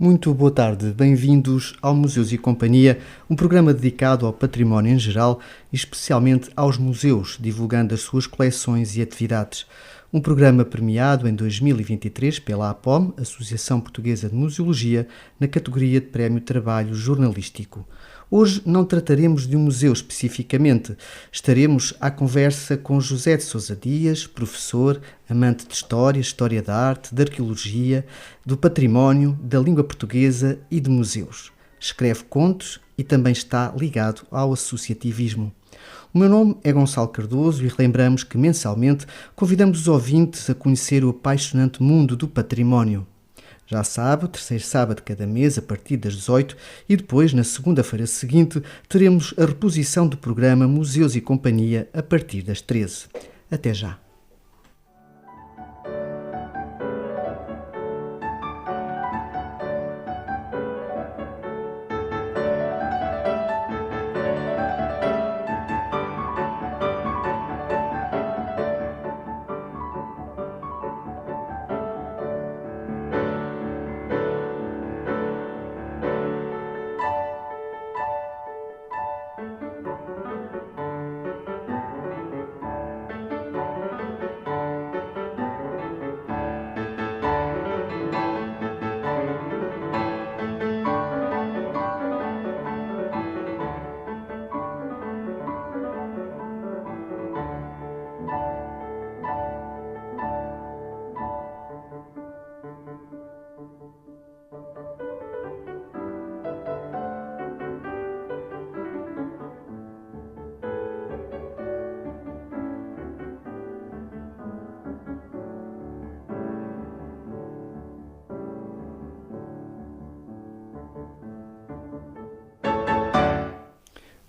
Muito boa tarde, bem-vindos ao Museus e Companhia, um programa dedicado ao património em geral e especialmente aos museus, divulgando as suas coleções e atividades. Um programa premiado em 2023 pela APOM, Associação Portuguesa de Museologia, na categoria de Prémio Trabalho Jornalístico. Hoje não trataremos de um museu especificamente. Estaremos à conversa com José de Sousa Dias, professor, amante de história da arte, de arqueologia, do património, da língua portuguesa e de museus. Escreve contos e também está ligado ao associativismo. O meu nome é Gonçalo Cardoso e relembramos que mensalmente convidamos os ouvintes a conhecer o apaixonante mundo do património. Já sabe, o terceiro sábado de cada mês, a partir das 18 e depois, na segunda-feira seguinte, teremos a reposição do programa Museus e Companhia a partir das 13. Até já!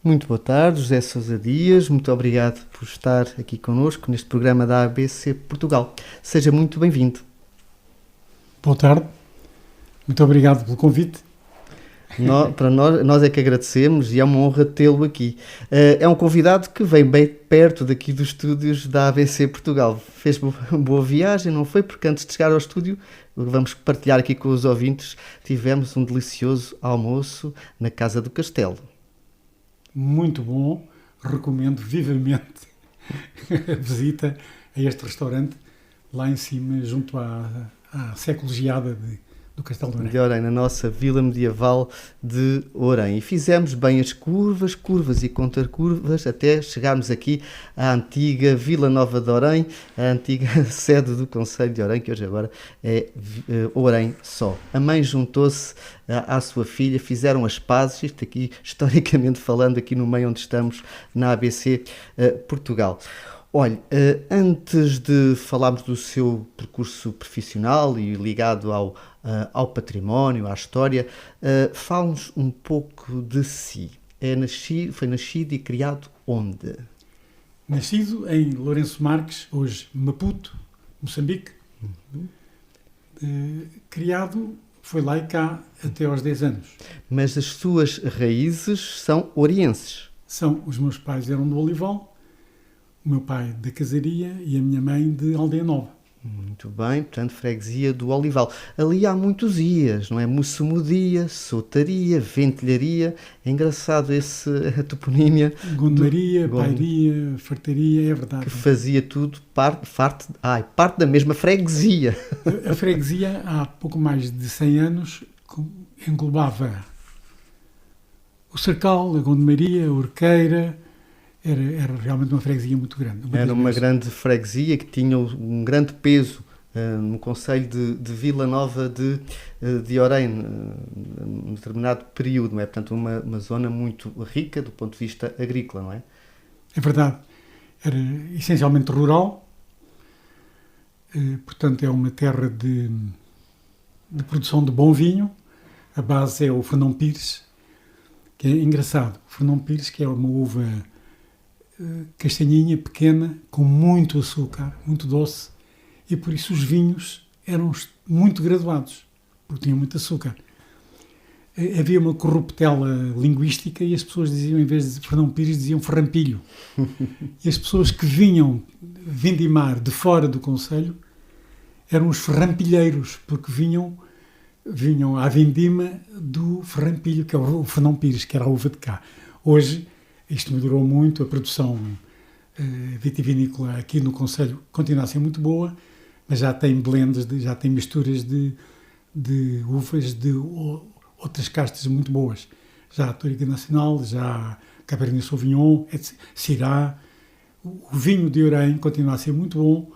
Muito boa tarde, José Sousa Dias, muito obrigado por estar aqui connosco neste programa da ABC Portugal. Seja muito bem-vindo. Boa tarde, muito obrigado pelo convite. Para nós é que agradecemos e é uma honra tê-lo aqui. É um convidado que vem bem perto daqui dos estúdios da ABC Portugal. Fez boa viagem, não foi? Porque antes de chegar ao estúdio, vamos partilhar aqui com os ouvintes, tivemos um delicioso almoço na Casa do Castelo. Muito bom, recomendo vivamente a visita a este restaurante lá em cima, junto à Secologiada do Castelo de Orém. De Orém, na nossa vila medieval de Orém. E fizemos bem as curvas e contracurvas, até chegarmos aqui à antiga Vila Nova de Orém, a antiga sede do Concelho de Orém, que hoje agora é Orém só. A mãe juntou-se à sua filha, fizeram as pazes, isto aqui, historicamente falando, aqui no meio onde estamos, na ABC Portugal. Olha, antes de falarmos do seu percurso profissional e ligado ao património, à história, fale-nos um pouco de si. Foi nascido e criado onde? Nascido em Lourenço Marques, hoje Maputo, Moçambique. Criado, foi lá e cá até aos 10 anos. Mas as suas raízes são orienses? São, os meus pais eram do Olival, o meu pai da Casaria e a minha mãe de Aldeia Nova. Muito bem, portanto, freguesia do Olival. Ali há muitos ias, não é? Mussamudia, Sotaria, Ventilharia. É engraçado a toponímia. Gondomaria, Pairia, Fartaria, é verdade. Que fazia tudo parte da mesma freguesia. A freguesia, há pouco mais de 100 anos, englobava o Cercal, a Gondomaria, a Urqueira. Era realmente uma freguesia muito grande. Era uma grande freguesia que tinha um grande peso no concelho de Vila Nova de Orém, num determinado período, não é? Portanto, uma zona muito rica do ponto de vista agrícola, não é? É verdade. Era essencialmente rural, portanto é uma terra de produção de bom vinho. A base é o Fernão Pires, que é engraçado. O Fernão Pires, que é uma uva castanhinha, pequena, com muito açúcar, muito doce, e por isso os vinhos eram muito graduados, porque tinham muito açúcar. Havia uma corruptela linguística e as pessoas diziam, em vez de Fernão Pires, diziam Ferrampilho. E as pessoas que vinham vindimar de fora do concelho eram os ferrampilheiros, porque vinham vinham à vindima do Ferrampilho, que é o Fernão Pires, que era a uva de cá. Hoje, isto melhorou muito, a produção vitivinícola aqui no concelho continua a ser muito boa, mas já tem blends, já tem misturas de uvas de outras castas muito boas. Já a Touriga Nacional, já Cabernet Sauvignon, etc. Syrah. O vinho de Orém continua a ser muito bom,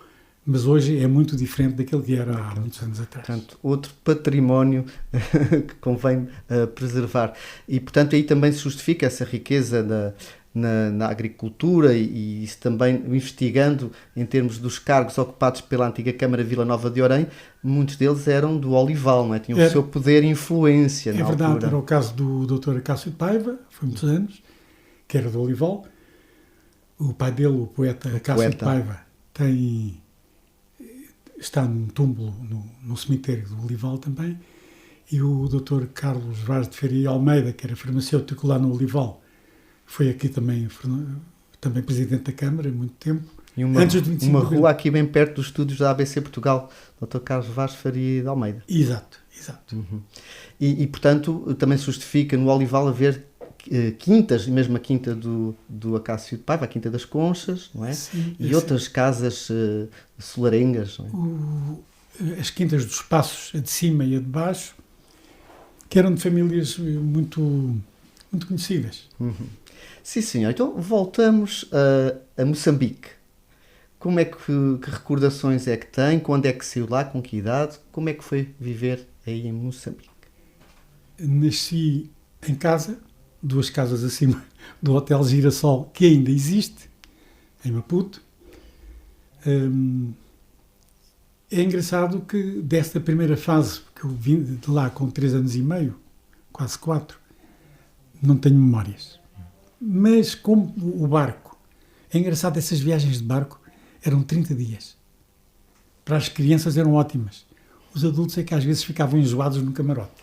mas hoje é muito diferente daquele que era há muitos anos atrás. Portanto, outro património que convém preservar. E, portanto, aí também se justifica essa riqueza na agricultura e isso também, investigando em termos dos cargos ocupados pela antiga Câmara Vila Nova de Orém, muitos deles eram do Olival, não é? Tinham o seu poder e influência na altura. É verdade, era o caso do Dr. Acácio de Paiva, foi muitos anos, que era do Olival. O pai dele, o poeta Acácio de Paiva, está num túmulo no cemitério do Olival também, e o Dr. Carlos Vaz de Faria e Almeida, que era farmacêutico lá no Olival, foi aqui também presidente da Câmara há muito tempo. E uma rua aqui bem perto dos estúdios da ABC Portugal, Dr. Carlos Vaz de Faria de Almeida. Exato. Uhum. E, portanto, também se justifica no Olival haver quintas, mesmo a quinta do Acácio de Paiva, a quinta das Conchas, não é? Sim, e outras casas solarengas, não é? As quintas dos Passos, a de cima e a de baixo, que eram de famílias muito, muito conhecidas. Uhum. Sim, senhor. Então, voltamos a Moçambique. Como é que recordações é que tem? Quando é que saiu lá? Com que idade? Como é que foi viver aí em Moçambique? Nasci em casa, 2 casas acima do Hotel Girassol, que ainda existe, em Maputo. É engraçado que desta primeira fase, que eu vim de lá com 3 anos e meio, quase 4, não tenho memórias. Mas como o barco, é engraçado, essas viagens de barco eram 30 dias. Para as crianças eram ótimas. Os adultos é que às vezes ficavam enjoados no camarote.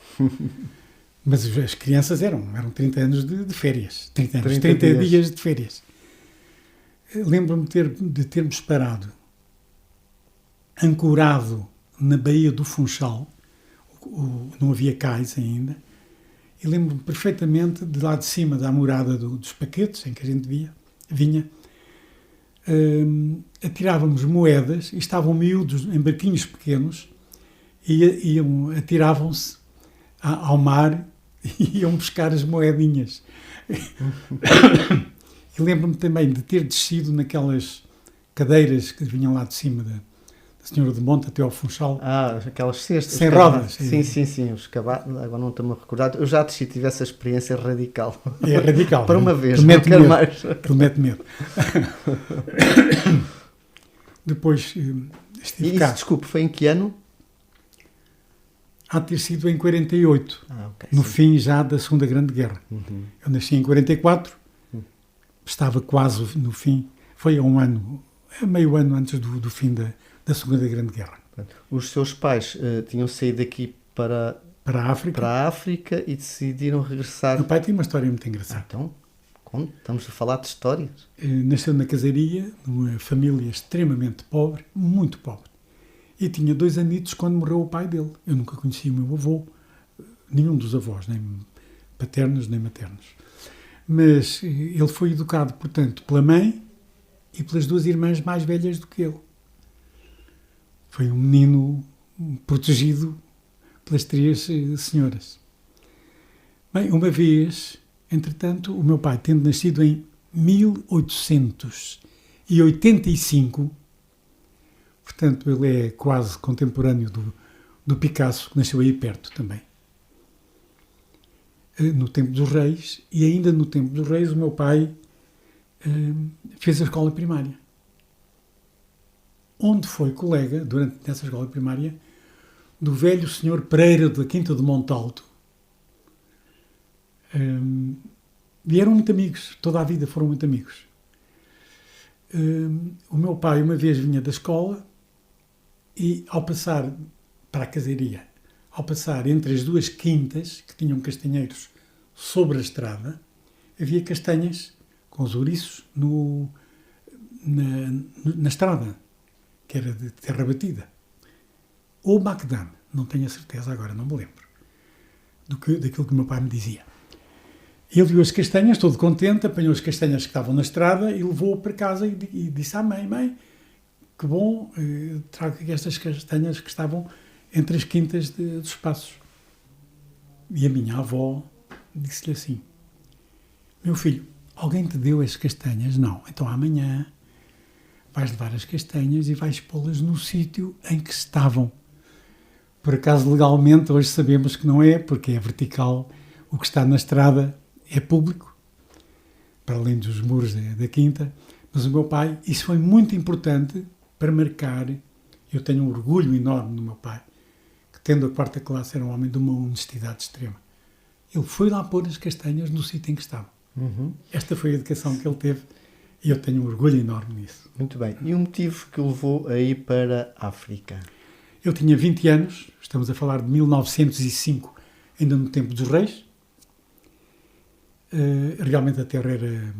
Mas as crianças eram 30 anos de férias. 30 dias de férias. Lembro-me de termos parado, ancorado na Baía do Funchal, não havia cais ainda, e lembro-me perfeitamente de lá de cima da morada dos Paquetes, em que a gente vinha, atirávamos moedas, e estavam miúdos em barquinhos pequenos, e atiravam-se ao mar e iam buscar as moedinhas. E lembro-me também de ter descido naquelas cadeiras que vinham lá de cima da Senhora de Monte até ao Funchal. Aquelas cestas. Sem rodas. Sim. Os cavalos, agora não estou-me a recordar. Eu já desci, tive essa experiência radical. É radical. Para uma vez, não quero mais. Promete medo. Depois estive cá. Desculpe, foi em que ano? Há de ter sido em 48, no fim já da Segunda Grande Guerra. Uhum. Eu nasci em 44, estava quase no fim, foi meio ano antes do fim da Segunda Grande Guerra. Os seus pais tinham saído daqui para a África e decidiram regressar. Meu pai tem uma história muito engraçada. Então, estamos a falar de histórias. Nasceu na casaria, numa família extremamente pobre, muito pobre. E tinha 2 anitos quando morreu o pai dele. Eu nunca conheci o meu avô, nenhum dos avós, nem paternos nem maternos. Mas ele foi educado, portanto, pela mãe e pelas 2 irmãs mais velhas do que ele. Foi um menino protegido pelas 3 senhoras. Bem, uma vez, entretanto, o meu pai, tendo nascido em 1885, portanto, ele é quase contemporâneo do Picasso, que nasceu aí perto também. No tempo dos reis, e ainda no tempo dos reis, o meu pai fez a escola primária. Onde foi colega, durante essa escola primária, do velho senhor Pereira da Quinta de Montalto. E eram muito amigos, toda a vida foram muito amigos. O meu pai uma vez vinha da escola e, ao passar para a casaria, ao passar entre as 2 quintas, que tinham castanheiros sobre a estrada, havia castanhas com os ouriços na estrada, que era de terra batida. Ou macadame, não tenho a certeza agora, não me lembro daquilo que o meu pai me dizia. Ele viu as castanhas, todo contente, apanhou as castanhas que estavam na estrada e levou para casa e disse à mãe: mãe, que bom, trago aqui estas castanhas que estavam entre as quintas dos Passos. E a minha avó disse-lhe assim: meu filho, alguém te deu as castanhas? Não. Então amanhã vais levar as castanhas e vais pô-las no sítio em que estavam. Por acaso, legalmente, hoje sabemos que não é, porque é vertical. O que está na estrada é público, para além dos muros da quinta. Mas o meu pai, isso foi muito importante para marcar. Eu tenho um orgulho enorme no meu pai, que tendo a quarta classe era um homem de uma honestidade extrema. Ele foi lá pôr as castanhas no sítio em que estavam. Uhum. Esta foi a educação que ele teve e eu tenho um orgulho enorme nisso. Muito bem. E o motivo que o levou a ir para a África? Eu tinha 20 anos, estamos a falar de 1905, ainda no tempo dos reis. Realmente a terra era...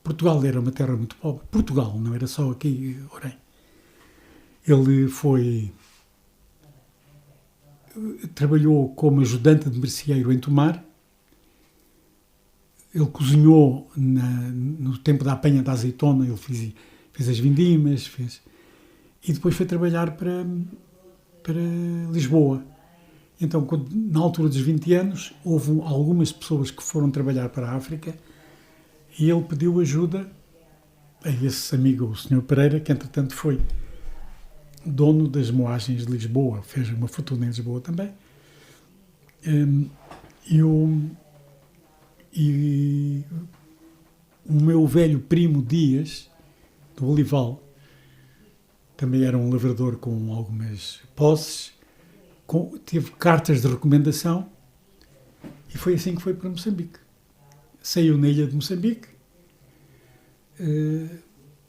Portugal era uma terra muito pobre. Portugal, não era só aqui, Orém. Ele trabalhou como ajudante de merceeiro em Tomar. Ele cozinhou no tempo da apanha da azeitona, ele fez as vindimas, e depois foi trabalhar para Lisboa. Então, na altura dos 20 anos, houve algumas pessoas que foram trabalhar para a África e ele pediu ajuda a esse amigo, o Sr. Pereira, que entretanto foi dono das moagens de Lisboa, fez uma fortuna em Lisboa também. E o meu velho primo Dias, do Olival, também era um lavrador com algumas posses, teve cartas de recomendação e foi assim que foi para Moçambique. Saiu na ilha de Moçambique,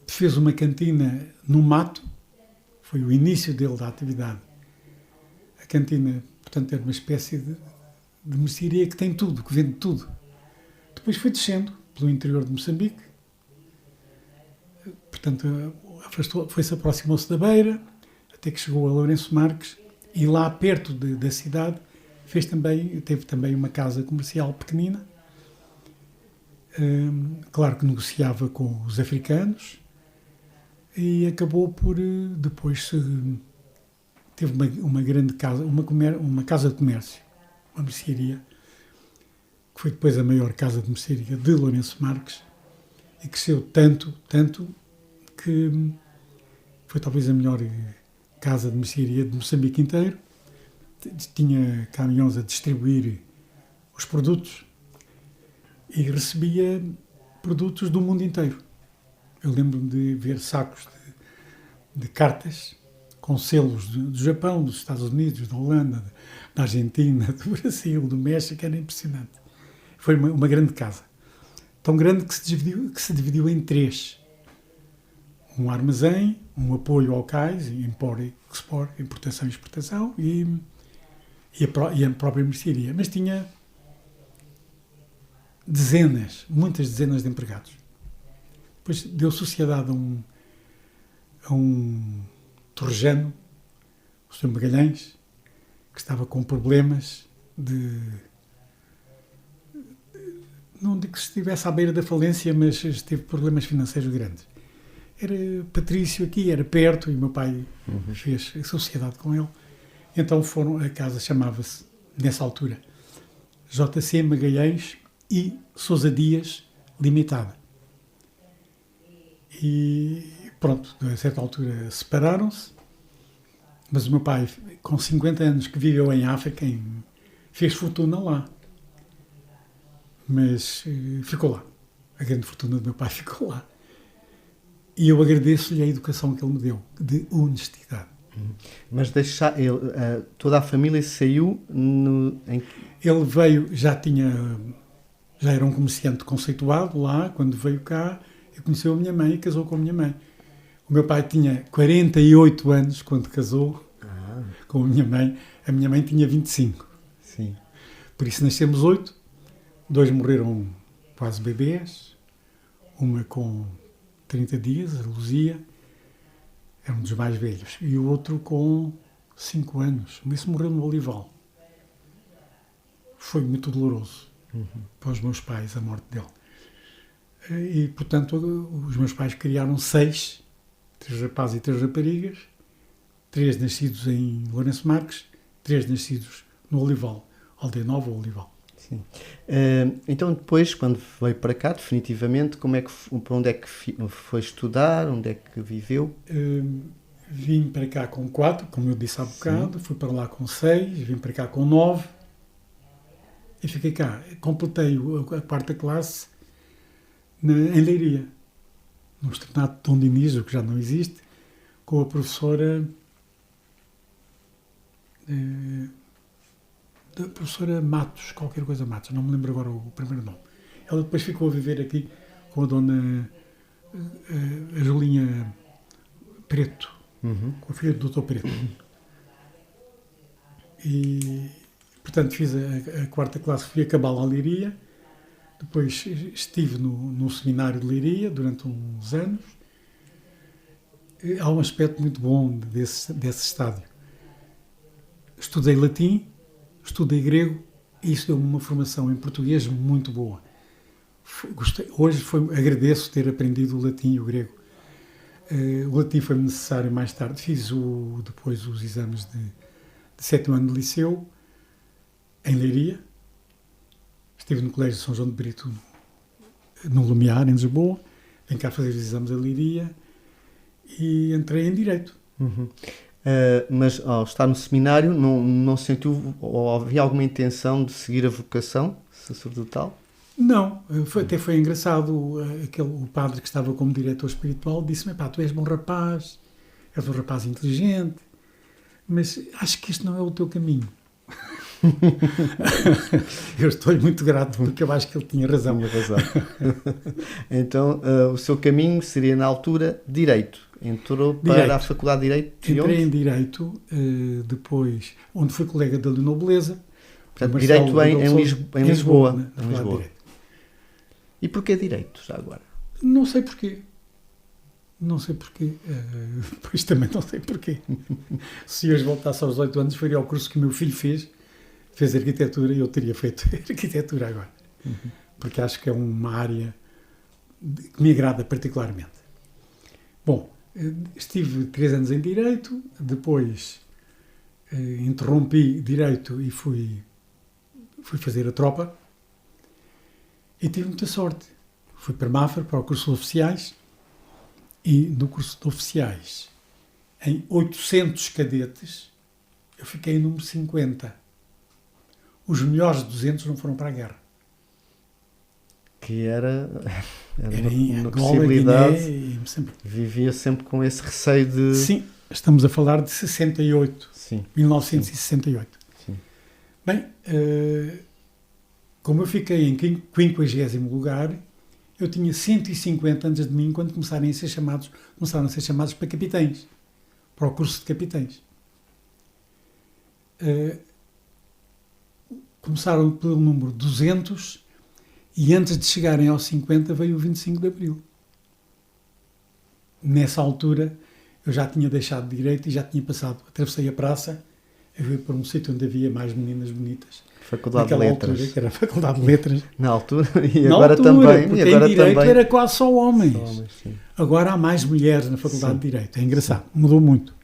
fez uma cantina no mato, foi o início dele da atividade. A cantina, portanto, era uma espécie de mercearia que tem tudo, que vende tudo. Depois foi descendo pelo interior de Moçambique, portanto, aproximou-se da beira, até que chegou a Lourenço Marques, e lá perto da cidade teve também uma casa comercial pequenina. Claro que negociava com os africanos e acabou por depois teve uma grande casa, uma casa de comércio, uma mercearia, que foi depois a maior casa de mercearia de Lourenço Marques e cresceu tanto que foi talvez a melhor casa de mercearia de Moçambique inteiro. Tinha caminhões a distribuir os produtos e recebia produtos do mundo inteiro. Eu lembro-me de ver sacos de cartas com selos do Japão, dos Estados Unidos, da Holanda, da Argentina, do Brasil, do México, era impressionante. Foi uma grande casa. Tão grande que se dividiu em 3. Um armazém, um apoio ao cais, importação e exportação, e a própria mercearia. Mas tinha muitas dezenas de empregados. Depois deu sociedade a um torrejano, o Sr. Magalhães, que estava com problemas não digo que estivesse à beira da falência, mas teve problemas financeiros grandes. Era patrício aqui, era perto, e o meu pai fez a sociedade com ele. Então a casa chamava-se, nessa altura, JC Magalhães e Sousa Dias Limitada. E pronto, a certa altura separaram-se, mas o meu pai, com 50 anos, que viveu em África, fez fortuna lá. Mas ficou lá. A grande fortuna do meu pai ficou lá. E eu agradeço-lhe a educação que ele me deu, de honestidade. Mas toda a família saiu Ele veio, já era um comerciante conceituado lá, quando veio cá, e conheceu a minha mãe e casou com a minha mãe. O meu pai tinha 48 anos quando casou com a minha mãe. A minha mãe tinha 25. Sim. Por isso nascemos 8. 2 morreram quase bebês. Uma com 30 dias, a Luzia, era um dos mais velhos. E o outro com 5 anos. Isso morreu no Olival. Foi muito doloroso para os meus pais, a morte dele. E, portanto, os meus pais criaram 6, 3 rapazes e 3 raparigas, 3 nascidos em Lourenço Marques, 3 nascidos no Olival, Aldeia Nova ou Olival. Sim. Então, depois, quando veio para cá, definitivamente, para onde é que foi estudar, onde é que viveu? Vim para cá com 4, como eu disse há bocado, fui para lá com 6, vim para cá com 9 e fiquei cá. Completei a 4ª classe em Leiria, no Externato de Dom Dinis, o que já não existe, com a professora Matos, qualquer coisa Matos, não me lembro agora o primeiro nome. Ela depois ficou a viver aqui com a dona a Julinha Preto, com a filha do Dr. Preto. E, portanto, fiz a 4ª classe, fui acabar lá a Leiria, depois estive no seminário de Leiria durante uns anos. Há um aspecto muito bom desse estádio. Estudei latim, estudei grego e isso deu-me uma formação em português muito boa. Agradeço ter aprendido o latim e o grego. O latim foi-me necessário mais tarde. Fiz depois os exames de 7º ano de liceu em Leiria. Estive no Colégio de São João de Brito, no Lumiar, em Lisboa. Vim cá fazer os exames a Leiria e entrei em Direito. Mas ao estar no seminário não sentiu ou havia alguma intenção de seguir a vocação sacerdotal? Não, até foi engraçado. O padre que estava como diretor espiritual disse-me: "Pá, tu és bom rapaz, és um rapaz inteligente, mas acho que este não é o teu caminho." Eu estou muito grato porque eu acho que ele tinha razão. Então, o seu caminho seria na altura Direito. Entrou para a Faculdade de Direito? Entrei em Direito, depois, onde fui colega da Leonor Beleza. Portanto, Direito em Lisboa. Na Lisboa. E porquê Direito, já agora? Não sei porquê. Pois também não sei porquê. Se hoje voltasse aos 8 anos, faria o curso que o meu filho fez arquitetura e eu teria feito arquitetura agora. Porque acho que é uma área que me agrada particularmente. Bom, estive 3 anos em Direito, depois interrompi Direito e fui fazer a tropa e tive muita sorte. Fui para Mafra, para o curso de oficiais, e no curso de oficiais, em 800 cadetes, eu fiquei em número 50. Os melhores 200 não foram para a guerra. Que era uma possibilidade. Vivia sempre com esse receio de... Sim, estamos a falar de 68. Sim. 1968. Sim. Bem, como eu fiquei em 50º lugar, eu tinha 150 antes de mim quando começaram a ser chamados para capitães, para o curso de capitães. Começaram pelo número 200 e antes de chegarem aos 50 veio o 25 de Abril. Nessa altura eu já tinha deixado de Direito e já tinha passado, atravessei a praça, eu fui para um sítio onde havia mais meninas bonitas. Faculdade de Letras. Altura, que era a Faculdade de Letras. Na altura e agora também. Porque e agora em Direito também. era quase só homens. Sim. Agora há mais mulheres na Faculdade de Direito. É engraçado, mudou muito.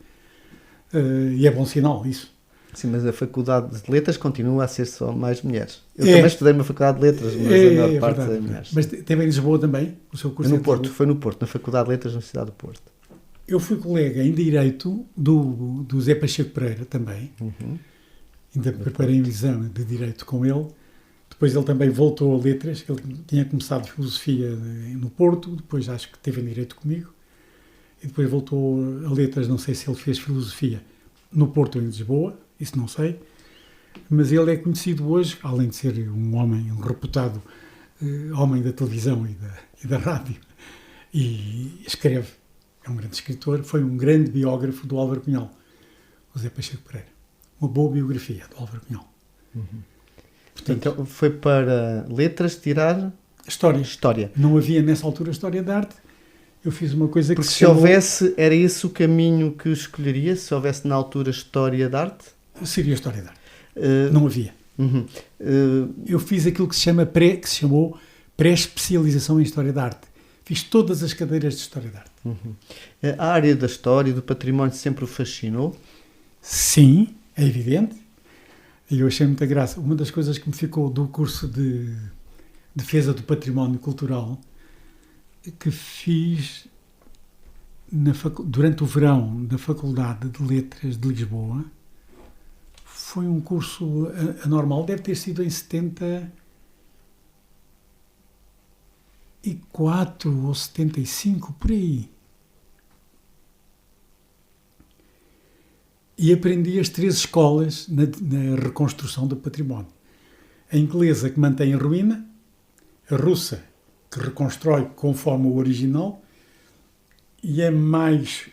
E é bom sinal isso. Sim, mas a Faculdade de Letras continua a ser só mais mulheres. Eu também estudei na Faculdade de Letras, mas a maior parte é mulheres. Mas teve em Lisboa também o seu curso? Foi no Porto, na Faculdade de Letras na cidade do Porto. Eu fui colega em Direito do Zé Pacheco Pereira também. Ainda preparei um exame de Direito com ele. Depois ele também voltou a Letras. Ele tinha começado Filosofia no Porto, depois acho que teve em Direito comigo. E depois voltou a Letras, não sei se ele fez Filosofia no Porto ou em Lisboa, isso não sei. Mas ele é conhecido hoje, além de ser um homem, um reputado homem da televisão e da rádio, e escreve. É um grande escritor, foi um grande biógrafo do Álvaro Cunhal, o Zé Pacheco Pereira. Uma boa biografia do Álvaro Cunhal. Portanto, então foi para Letras tirar... História. Não havia nessa altura História da Arte eu fiz uma coisa que Porque se houvesse, era esse o caminho que escolheria? Se houvesse na altura História da Arte? Seria História da Arte. Não havia. Eu fiz aquilo que se chamou pré-especialização em História da Arte. Fiz todas as cadeiras de História da Arte. A área da história e do património sempre o fascinou? Sim, é evidente. E eu achei muita graça. Uma das coisas que me ficou do curso de Defesa do Património Cultural que fiz durante o verão da Faculdade de Letras de Lisboa foi um curso anormal, deve ter sido em 74 ou 75, por aí. E aprendi as 3 escolas na reconstrução do património. A inglesa, que mantém a ruína, a russa, que reconstrói conforme o original, e é mais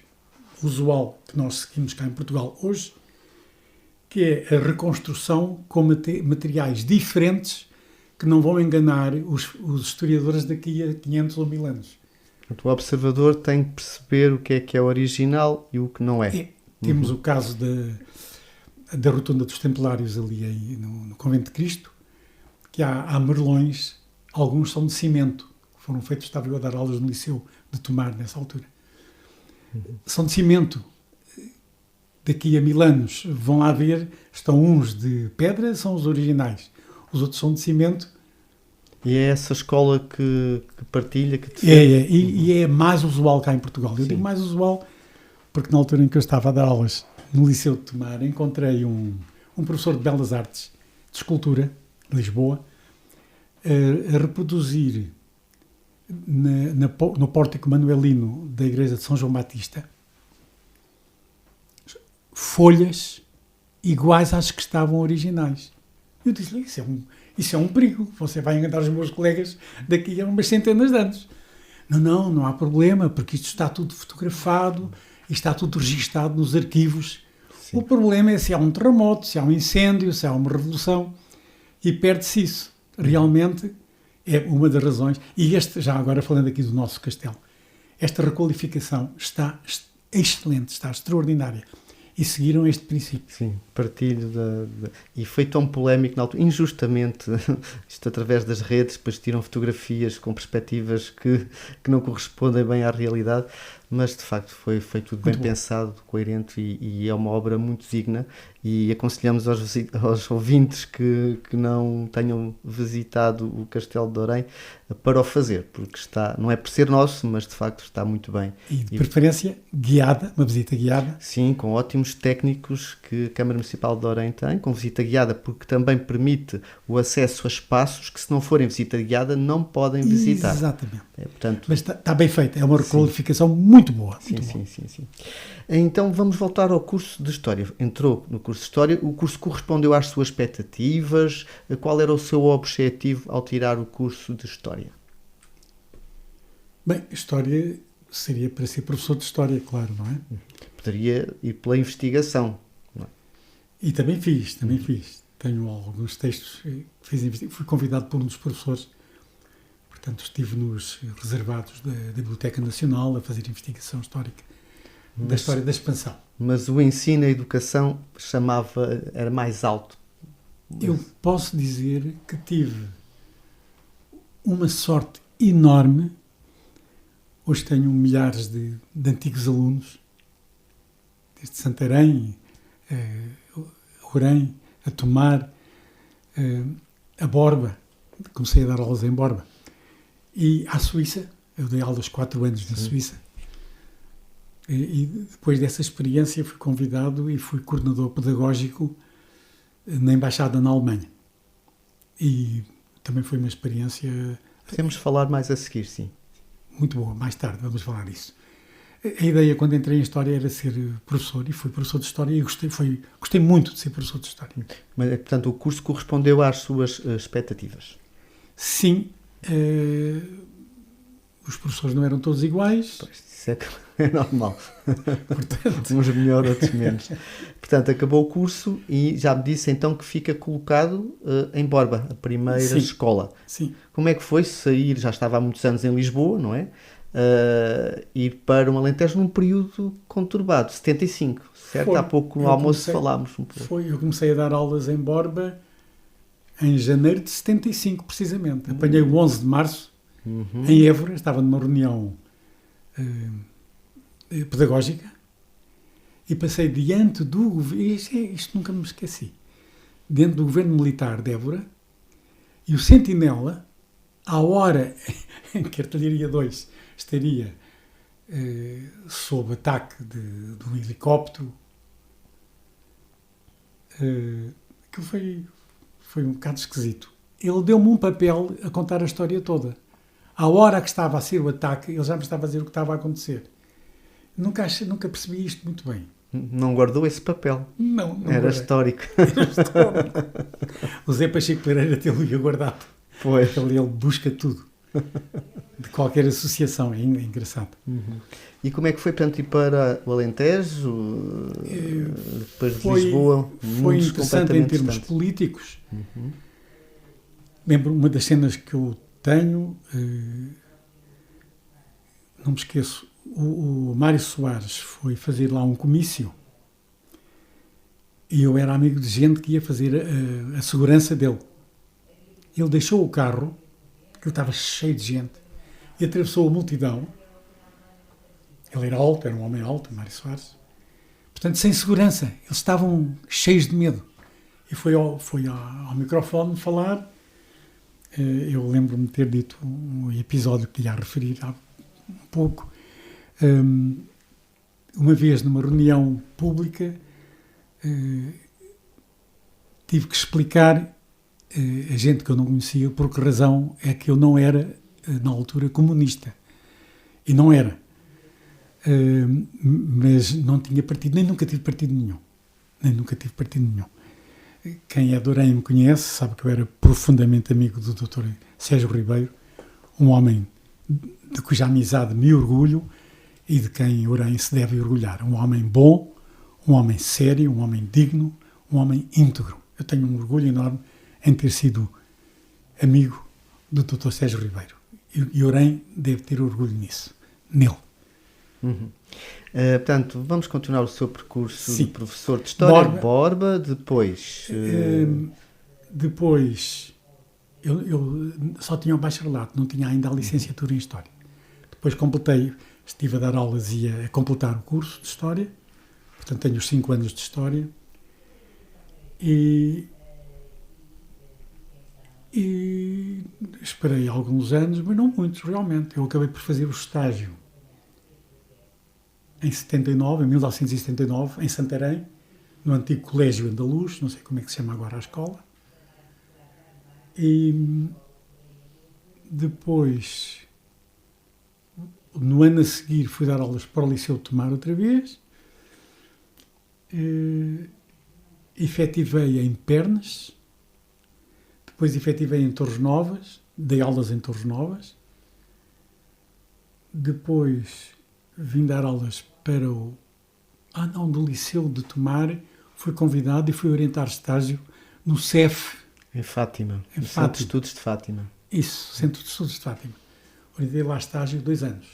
usual que nós seguimos cá em Portugal hoje, que é a reconstrução com materiais diferentes que não vão enganar os historiadores daqui a 500 ou 1000 anos. O observador tem que perceber o que é original e o que não é. Temos o caso da Rotunda dos Templários ali no Convento de Cristo, que há merlões, alguns são de cimento, que foram feitos, estava eu a dar aulas no Liceu de Tomar nessa altura. São de cimento. Daqui a 1000 anos vão lá ver, estão uns de pedra, são os originais. Os outros são de cimento. E é essa escola que partilha, que defende? E é mais usual cá em Portugal. Eu digo mais usual porque na altura em que eu estava a dar aulas no Liceu de Tomar, encontrei um professor de Belas Artes, de escultura, de Lisboa, a reproduzir no pórtico manuelino da igreja de São João Batista folhas iguais às que estavam originais. Eu disse-lhe, isso é um perigo, você vai enganar os meus colegas daqui a umas centenas de anos. Não há problema, porque isto está tudo fotografado e está tudo registado nos arquivos. Sim. O problema é se há um terremoto, se há um incêndio, se há uma revolução, e perde-se isso. Realmente é uma das razões. E já agora falando aqui do nosso castelo, esta requalificação está excelente, está extraordinária. E seguiram este princípio. Sim, partilho e foi tão polémico na altura, injustamente, isto através das redes, depois tiram fotografias com perspectivas que não correspondem bem à realidade, mas de facto foi tudo bem pensado, coerente e é uma obra muito digna, e aconselhamos aos ouvintes que não tenham visitado o Castelo de Orém para o fazer, porque não é por ser nosso, mas de facto está muito bem. E de preferência guiada, uma visita guiada. Sim, com ótimos técnicos que a Câmara Municipal de Orém tem, com visita guiada, porque também permite o acesso a espaços que, se não forem visita guiada, não podem visitar. Exatamente. Portanto, mas está bem feita, é uma requalificação muito boa. Sim. Então vamos voltar ao curso de História. Entrou no curso de História, o curso correspondeu às suas expectativas? Qual era o seu objetivo ao tirar o curso de História? Bem, História seria para ser professor de História, claro, não é? Poderia ir pela investigação, não é? E também fiz. Tenho alguns textos que fui convidado por um dos professores, portanto estive nos reservados da Biblioteca Nacional a fazer investigação histórica da história da expansão. Mas o ensino e a educação era mais alto? Eu posso dizer que tive uma sorte enorme. Hoje tenho milhares de antigos alunos, desde Santarém, a Orém, a Tomar, a Borba. Comecei a dar aulas em Borba. E à Suíça, eu dei aulas 4 anos na Suíça. E depois dessa experiência fui convidado e fui coordenador pedagógico na Embaixada na Alemanha. E também foi uma experiência... Podemos falar mais a seguir, sim. Muito boa, mais tarde vamos falar disso. A ideia, quando entrei em História, era ser professor, e fui professor de História, e gostei muito de ser professor de História. Mas, portanto, o curso correspondeu às suas expectativas? Sim. Os professores não eram todos iguais. Pois, isso é normal. Portanto, uns melhor, outros menos. Portanto, acabou o curso e já me disse então que fica colocado em Borba, a primeira escola. Sim. Como é que foi sair? Já estava há muitos anos em Lisboa, não é? ir para um Alentejo num período conturbado, 75, certo? Há pouco no almoço falámos um pouco. Eu comecei a dar aulas em Borba em janeiro de 75, precisamente. Apanhei o 11 de março, em Évora, estava numa reunião pedagógica, e passei diante do governo, isto nunca me esqueci, diante do governo militar de Évora, e o sentinela, à hora em que a Artilharia 2 estaria sob ataque de um helicóptero, aquilo foi um bocado esquisito. Ele deu-me um papel a contar a história toda. À hora que estava a ser o ataque, ele já me estava a dizer o que estava a acontecer. Nunca percebi isto muito bem. Não guardou esse papel? Não Era histórico. O Zé Pacheco Pereira tê-lo guardado. Pois. Ele busca tudo. De qualquer associação. É engraçado. E como é que foi, portanto, ir para o Alentejo? Depois de Lisboa? Foi interessante em termos políticos. Lembro uma das cenas que eu tenho, não me esqueço, o Mário Soares foi fazer lá um comício e eu era amigo de gente que ia fazer a segurança dele. Ele deixou o carro, que estava cheio de gente, e atravessou a multidão. Ele era alto, era um homem alto, Mário Soares. Portanto, sem segurança. Eles estavam cheios de medo. E foi ao microfone falar. Eu lembro-me de ter dito um episódio que ia referir há um pouco. Uma vez, numa reunião pública, tive que explicar a gente que eu não conhecia por que razão é que eu não era, na altura, comunista. E não era. Mas não tinha partido, nem nunca tive partido nenhum. Quem é de Orem me conhece, sabe que eu era profundamente amigo do Dr. Sérgio Ribeiro, um homem de cuja amizade me orgulho e de quem Orem se deve orgulhar. Um homem bom, um homem sério, um homem digno, um homem íntegro. Eu tenho um orgulho enorme em ter sido amigo do Dr. Sérgio Ribeiro. E Orem deve ter orgulho nele. Portanto, vamos continuar o seu percurso de professor de História de Borba, depois... Depois, eu só tinha o bacharelato, não tinha ainda a licenciatura em História. Depois estive a dar aulas e a completar o curso de História, portanto tenho os 5 anos de História, e esperei alguns anos, mas não muitos realmente. Eu acabei por fazer o estágio em 1979, em Santarém, no antigo Colégio Andaluz, não sei como é que se chama agora a escola. E depois, no ano a seguir, fui dar aulas para o Liceu de Tomar outra vez. Efetivei em Pernas, depois efetivei em Torres Novas, dei aulas em Torres Novas. Depois vim dar aulas para do Liceu de Tomar, fui convidado e fui orientar estágio no CEF. Em Fátima, no Centro de Estudos de Fátima. Isso, Centro de Estudos de Fátima. Orientei lá estágio 2 anos.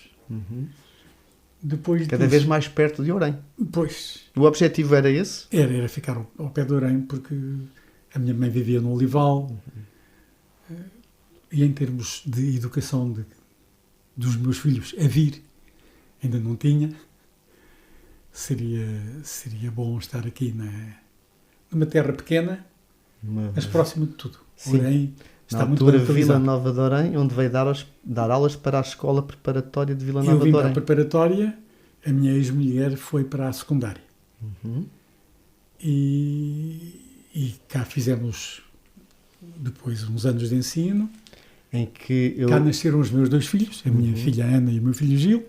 Depois Cada vez mais perto de Orem. Pois. O objetivo era esse? Era ficar ao pé de Orem, porque a minha mãe vivia no Olival, e em termos de educação dos meus filhos a vir, ainda não tinha. Seria bom estar aqui numa terra pequena, mas próxima de tudo. Orem está muito bem localizado. Vila Nova de Orem, onde veio dar aulas para a Escola Preparatória de Vila Nova de Orem. Eu vim para a preparatória, a minha ex-mulher foi para a secundária. E cá fizemos depois uns anos de ensino, em que cá nasceram os meus 2 filhos, a minha filha Ana e o meu filho Gil.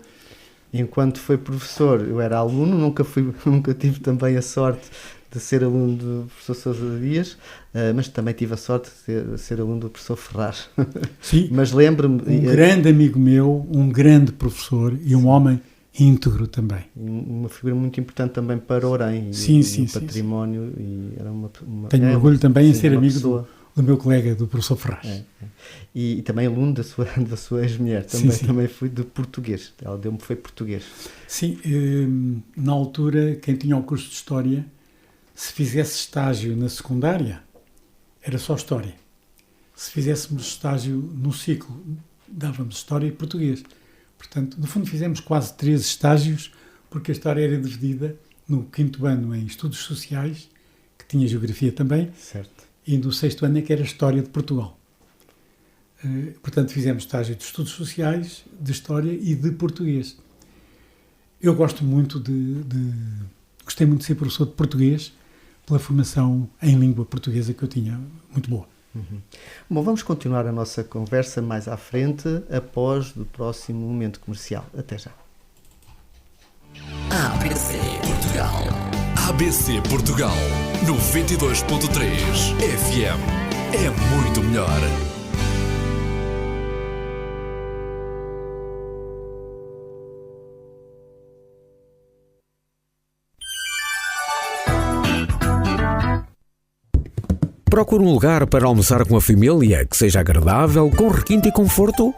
Enquanto foi professor, eu era aluno, nunca tive também a sorte de ser aluno do professor Sousa Dias, mas também tive a sorte de ser aluno do professor Ferraz. Sim, mas lembro-me... Um grande amigo meu, um grande professor e um homem íntegro também. Uma figura muito importante também para Orem. Sim, e património. E era Tenho orgulho também em ser amigo do meu colega, do professor Ferraz. E também aluno da sua ex-mulher, também fui de português, ela foi português. Sim, na altura, quem tinha o curso de História, se fizesse estágio na secundária, era só História. Se fizéssemos estágio no ciclo, dávamos História e Português. Portanto, no fundo, fizemos quase 3 estágios, porque a História era dividida no 5º ano em Estudos Sociais, que tinha Geografia também, certo. E no 6º ano é que era História de Portugal. Portanto, fizemos estágio de Estudos Sociais, de História e de Português. Eu gosto muito gostei muito de ser professor de português, pela formação em língua portuguesa que eu tinha, muito boa. Bom, vamos continuar a nossa conversa mais à frente, após o próximo momento comercial. Até já. ABC Portugal. ABC Portugal 92.3 FM. É muito melhor. Procura um lugar para almoçar com a família que seja agradável, com requinte e conforto?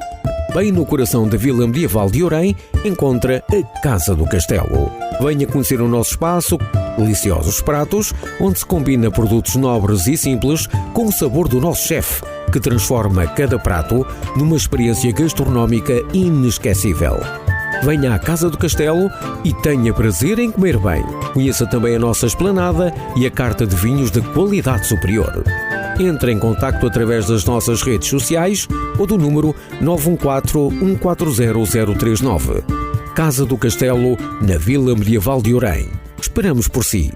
Bem no coração da Vila Medieval de Orém, encontra a Casa do Castelo. Venha conhecer o nosso espaço, deliciosos pratos, onde se combina produtos nobres e simples com o sabor do nosso chefe, que transforma cada prato numa experiência gastronómica inesquecível. Venha à Casa do Castelo e tenha prazer em comer bem. Conheça também a nossa esplanada e a carta de vinhos de qualidade superior. Entre em contacto através das nossas redes sociais ou do número 914-140-039. Casa do Castelo, na Vila Medieval de Orém. Esperamos por si.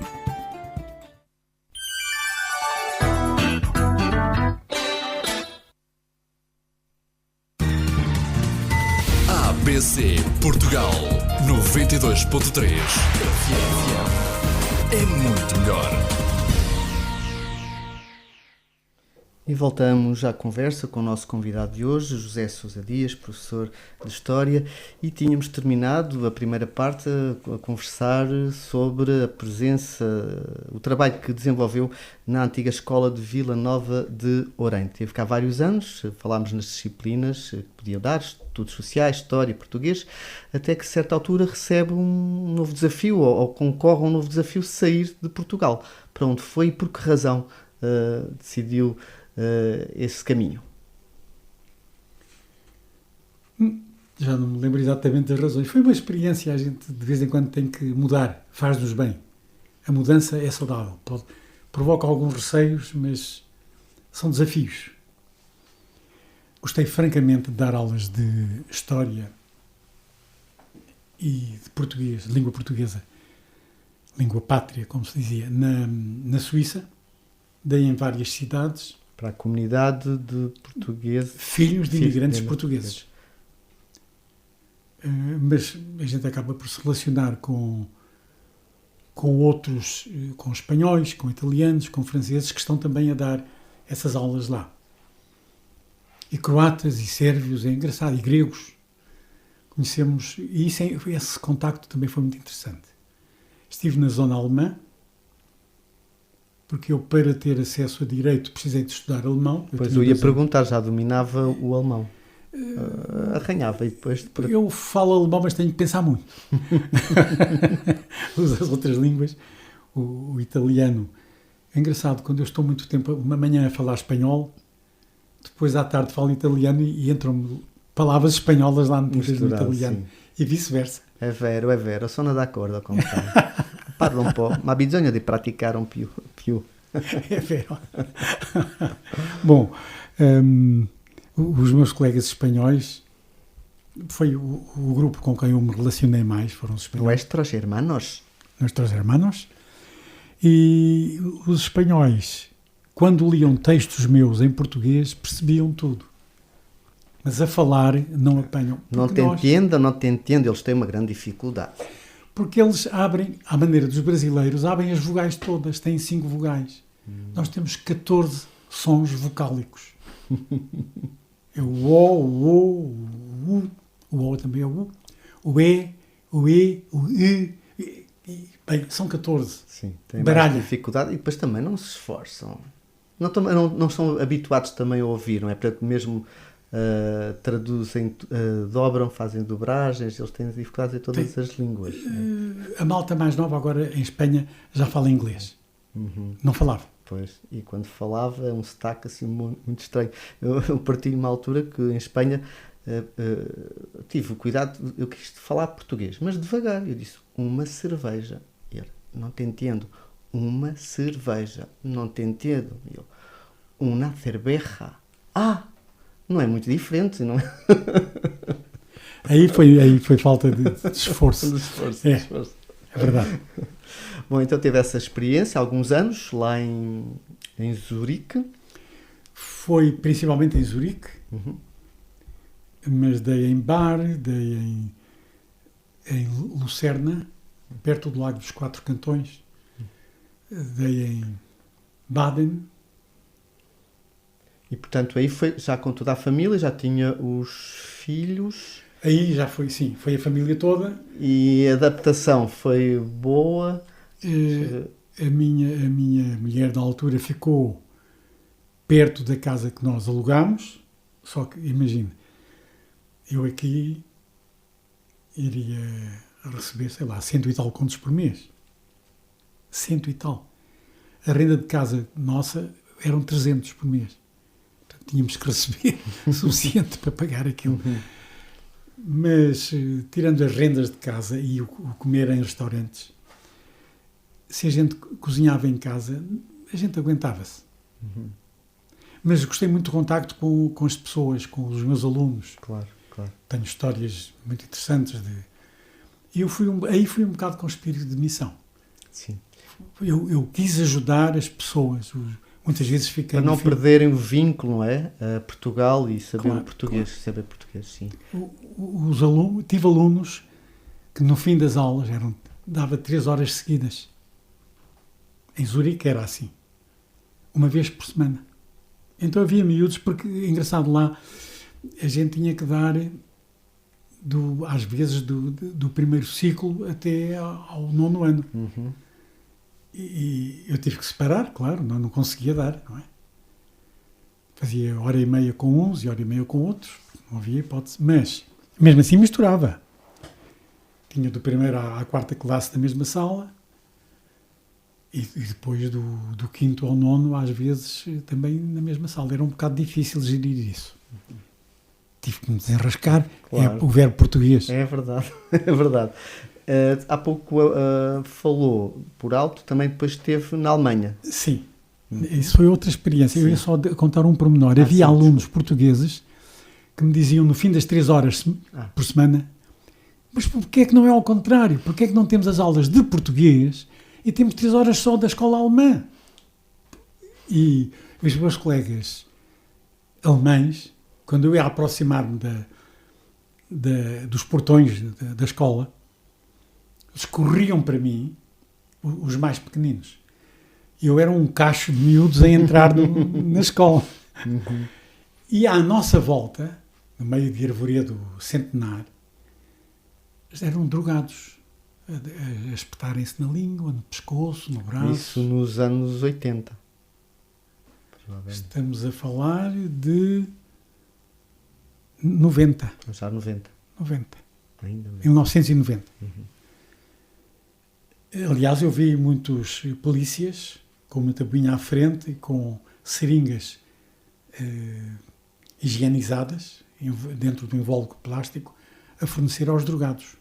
ABC Portugal 92.3 FM. É muito melhor. E voltamos à conversa com o nosso convidado de hoje, José Sousa Dias, professor de História, e tínhamos terminado a primeira parte a conversar sobre a presença, o trabalho que desenvolveu na antiga escola de Vila Nova de Orém. Teve cá vários anos, falámos nas disciplinas que podia dar, estudos sociais, História, Português, até que a certa altura recebe um novo desafio, ou concorre a um novo desafio, sair de Portugal. Para onde foi e por que razão decidiu esse caminho? Já não me lembro exatamente das razões. Foi uma experiência, a gente de vez em quando tem que mudar, faz-nos bem. A mudança é saudável, provoca alguns receios, mas são desafios. Gostei francamente de dar aulas de História e de Português, língua portuguesa, língua pátria, como se dizia, na Suíça. Dei em várias cidades. Para a comunidade de portugueses. Filhos de imigrantes portugueses. Mas a gente acaba por se relacionar com outros, com espanhóis, com italianos, com franceses, que estão também a dar essas aulas lá. E croatas e sérvios, é engraçado, e gregos. Conhecemos, e esse contacto também foi muito interessante. Estive na zona alemã, porque eu, para ter acesso a direito, precisei de estudar alemão. Pois eu ia perguntar, já dominava o alemão? Arranhava e depois... Eu falo alemão, mas tenho que pensar muito. Uso as outras línguas. O italiano. É engraçado, quando eu estou muito tempo, uma manhã a falar espanhol, depois à tarde falo italiano e entram palavras espanholas lá no italiano. Sim. E vice-versa. È vero, sono d'accordo con te. Parlo un po', ma bisogna di praticare un più. É vero. Bom, os meus colegas espanhóis, foi o grupo com quem eu me relacionei mais, foram os espanhóis. Nuestros hermanos. E os espanhóis, quando liam textos meus em português, percebiam tudo. Mas a falar não apanham. Não te entendo, eles têm uma grande dificuldade. Porque eles abrem, à maneira dos brasileiros, abrem as vogais todas, têm 5 vogais. Nós temos 14 sons vocálicos. É o O, o U, o O também é o U, o E, o I, bem, são 14. Sim, têm mais dificuldade e depois também não se esforçam. não são habituados também a ouvir, não é? Portanto, mesmo traduzem, dobram, fazem dobragens, eles têm dificuldades em todas as línguas. A malta mais nova agora em Espanha já fala inglês. Não falava. Pois, e quando falava é um sotaque assim muito estranho. Eu parti numa altura que em Espanha tive o cuidado, eu quis falar português, mas devagar. Eu disse, uma cerveja. Eu, não te entendo. Uma cerveja. Não te entendo. Eu, uma cerveja. Não é muito diferente, não é? Aí foi falta de esforço. De esforço. É verdade. Bom, então teve essa experiência, alguns anos, lá em Zurique. Foi principalmente em Zurique, mas dei em Bar, dei em Lucerna, perto do Lago dos Quatro Cantões, dei em Baden. E, portanto, aí foi já com toda a família, já tinha os filhos. Aí já foi, sim, foi a família toda. E a adaptação foi boa? A minha mulher, na altura, ficou perto da casa que nós alugámos. Só que, imagina, eu aqui iria receber, sei lá, 100 e tal contos por mês. 100 e tal. A renda de casa nossa eram 300 por mês. Portanto, tínhamos que receber o suficiente para pagar aquilo. Mas, tirando as rendas de casa e o comer em restaurantes, se a gente cozinhava em casa, a gente aguentava-se. Mas gostei muito do contacto com as pessoas, com os meus alunos. Claro. Tenho histórias muito interessantes. E eu aí fui um bocado com espírito de missão. Sim. Eu quis ajudar as pessoas. Muitas vezes fiquei... Para não perderem o vínculo, não é? A Portugal e saber Claro, o português. claro. Saber português, sim. Tive alunos que no fim das aulas dava 3 horas seguidas. Em Zurique era assim. Uma vez por semana. Então havia miúdos, porque, engraçado, lá a gente tinha que dar, às vezes, do primeiro ciclo até ao 9º ano. E eu tive que separar, claro, não conseguia dar, não é? Fazia hora e meia com uns e hora e meia com outros, não havia hipótese. Mas, mesmo assim, misturava. Tinha do primeiro à 4ª classe na mesma sala e depois do 5º ao 9º, às vezes, também na mesma sala. Era um bocado difícil gerir isso. Tive que me desenrascar. Claro. É o verbo português. É verdade, é verdade. Há pouco falou por alto, também depois esteve na Alemanha. Sim, isso foi outra experiência. Sim. Eu ia só contar um pormenor. Havia alunos portugueses que me diziam no fim das 3 horas por semana: mas porquê é que não é ao contrário? Porquê é que não temos as aulas de português e temos 3 horas só da escola alemã? E os meus colegas alemães, quando eu ia aproximar-me dos portões da escola, eles corriam para mim, os mais pequeninos. Eu era um cacho de miúdos a entrar na escola. E à nossa volta, no meio de Arvoredo Centenar, eram drogados, a espetarem-se na língua, no pescoço, no braço. Isso nos anos 80. Estamos a falar de 90. Já 90. 90. Ainda mesmo. 1990. Aliás, eu vi muitos polícias com uma tabuinha à frente e com seringas higienizadas dentro do invólucro plástico a fornecer aos drogados.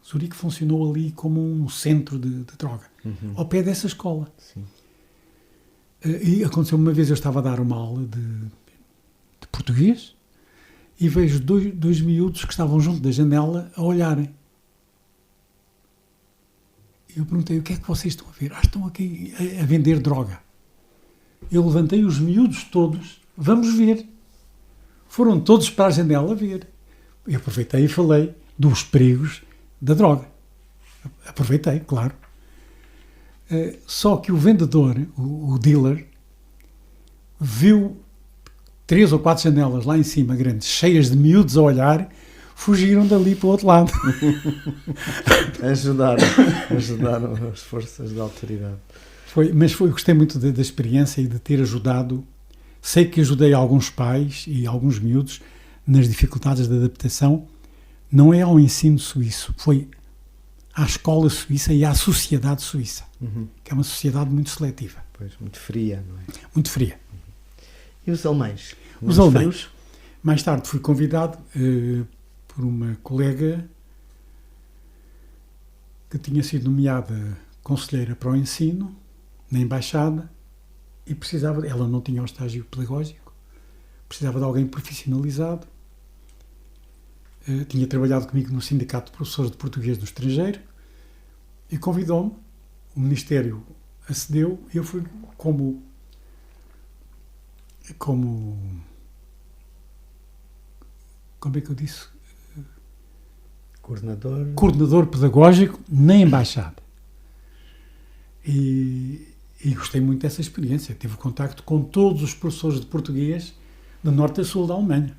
Zurique funcionou ali como um centro de droga, ao pé dessa escola. Sim. E aconteceu uma vez, eu estava a dar uma aula de português e vejo dois miúdos que estavam junto da janela a olharem. Eu perguntei: o que é que vocês estão a ver? Estão aqui a vender droga. Eu levantei os miúdos todos, vamos ver. Foram todos para a janela ver. Eu aproveitei e falei dos perigos da droga. Aproveitei, claro. Só que o vendedor, o dealer, viu 3 ou 4 janelas lá em cima, grandes, cheias de miúdos a olhar, fugiram dali para o outro lado. Ajudaram as forças da autoridade. Gostei muito da experiência e de ter ajudado. Sei que ajudei alguns pais e alguns miúdos nas dificuldades de adaptação. Não é ao ensino suíço, foi à escola suíça e à sociedade suíça, que é uma sociedade muito seletiva. Pois, muito fria, não é? Muito fria. E os alemães? Os alemães. Mais tarde fui convidado por uma colega que tinha sido nomeada conselheira para o ensino na embaixada e ela não tinha o estágio pedagógico, precisava de alguém profissionalizado. Tinha trabalhado comigo no Sindicato de Professores de Português no Estrangeiro e convidou-me, o Ministério acedeu e eu fui como é que eu disse? Coordenador pedagógico na embaixada. E gostei muito dessa experiência. Tive contacto com todos os professores de português do norte a sul da Alemanha.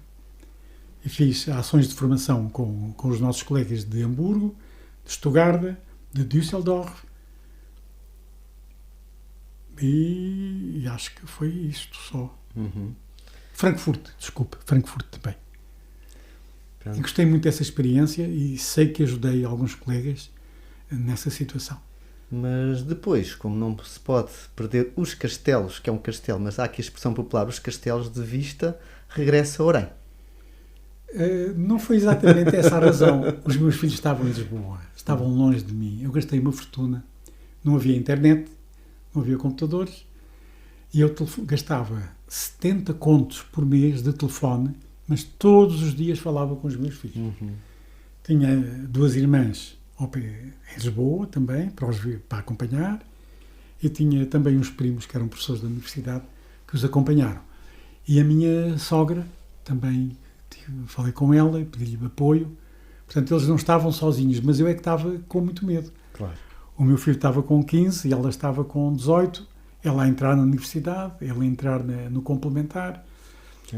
E fiz ações de formação com os nossos colegas de Hamburgo, de Stuttgart, de Düsseldorf. E acho que foi isto só. Frankfurt também. E gostei muito dessa experiência e sei que ajudei alguns colegas nessa situação. Mas depois, como não se pode perder os castelos, que é um castelo, mas há aqui a expressão popular, os castelos de vista, regressa a Orem. Não foi exatamente essa a razão. Os meus filhos estavam em Lisboa, estavam longe de mim. Eu gastei uma fortuna. Não havia internet, não havia computadores e eu gastava 70 contos por mês de telefone, mas todos os dias falava com os meus filhos. Tinha 2 irmãs em Lisboa também, para acompanhar, e tinha também uns primos que eram professores da universidade que os acompanharam. E a minha sogra também, falei com ela e pedi-lhe apoio. Portanto, eles não estavam sozinhos, mas eu é que estava com muito medo. Claro. O meu filho estava com 15 e ela estava com 18, ela a entrar na universidade, ela a entrar no complementar.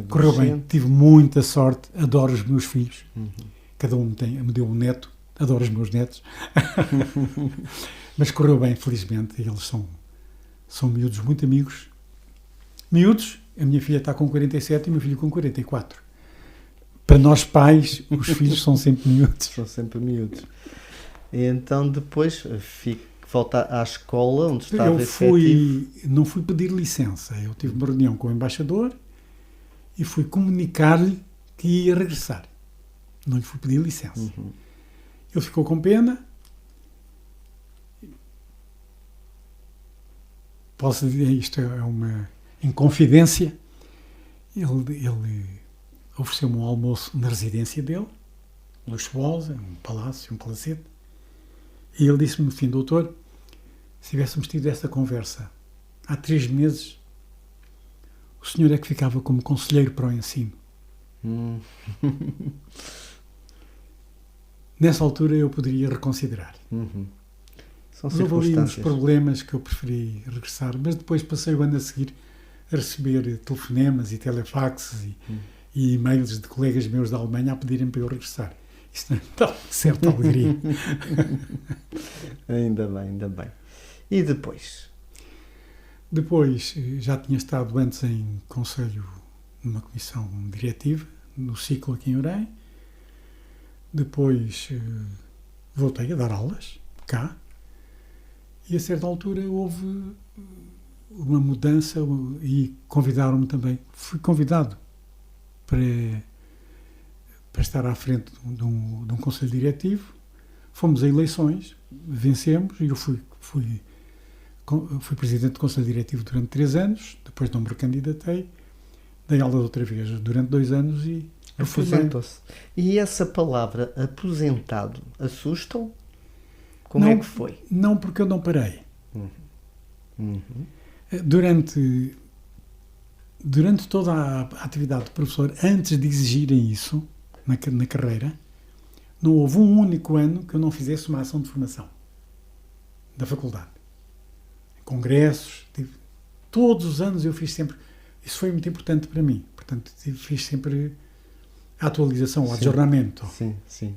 Correu bem, tive muita sorte, adoro os meus filhos. Cada um me deu um neto, adoro os meus netos. Mas correu bem, felizmente, eles são miúdos, muito amigos. Miúdos, a minha filha está com 47 e o meu filho com 44. Para nós pais, os filhos são sempre miúdos. São sempre miúdos. E então depois volta à escola onde estava efetivo. Não fui pedir licença. Eu tive uma reunião com o embaixador e fui comunicar-lhe que ia regressar. Não lhe fui pedir licença. Ele ficou com pena. Posso dizer, isto é uma inconfidência. Ele ofereceu-me um almoço na residência dele, luxuosa, um palácio, um palacete. E ele disse-me no fim: doutor, se tivéssemos tido esta conversa há 3 meses, o senhor é que ficava como conselheiro para o ensino. Nessa altura eu poderia reconsiderar. São houve ali uns problemas que eu preferi regressar, mas depois passei o ano a seguir a receber telefonemas e telefaxes e e-mails de colegas meus da Alemanha a pedirem para eu regressar. Isso não dá certa alegria. Ainda bem. E depois? Depois, já tinha estado antes em conselho, numa comissão diretiva, no ciclo aqui em Orem. Depois voltei a dar aulas, cá. E a certa altura houve uma mudança e convidaram-me também. Fui convidado para estar à frente de um conselho diretivo. Fomos a eleições, vencemos, e eu fui presidente do conselho diretivo durante 3 anos, depois não me recandidatei, dei aulas outra vez durante 2 anos e aposentou-se. E essa palavra aposentado assusta-o? Como é que foi? Não, porque eu não parei. Durante toda a atividade de professor, antes de exigirem isso na carreira, não houve um único ano que eu não fizesse uma ação de formação da faculdade. Congressos, todos os anos eu fiz sempre. Isso foi muito importante para mim. Portanto, fiz sempre a atualização, o adjornamento. Sim.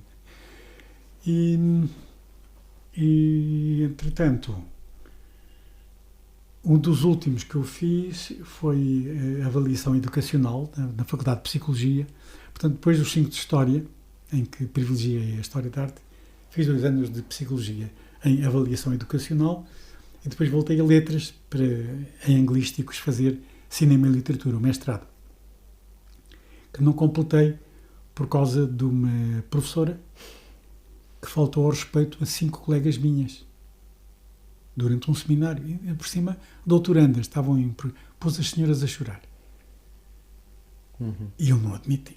E entretanto, Um dos últimos que eu fiz foi a avaliação educacional na Faculdade de Psicologia. Portanto, depois dos 5 de História, em que privilegiei a História da Arte, fiz 2 anos de Psicologia em avaliação educacional e depois voltei a Letras para, em Anglísticos, fazer Cinema e Literatura, o mestrado, que não completei por causa de uma professora que faltou ao respeito a 5 colegas minhas durante um seminário. E, por cima, doutorandas, pôs as senhoras a chorar. E eu não admiti.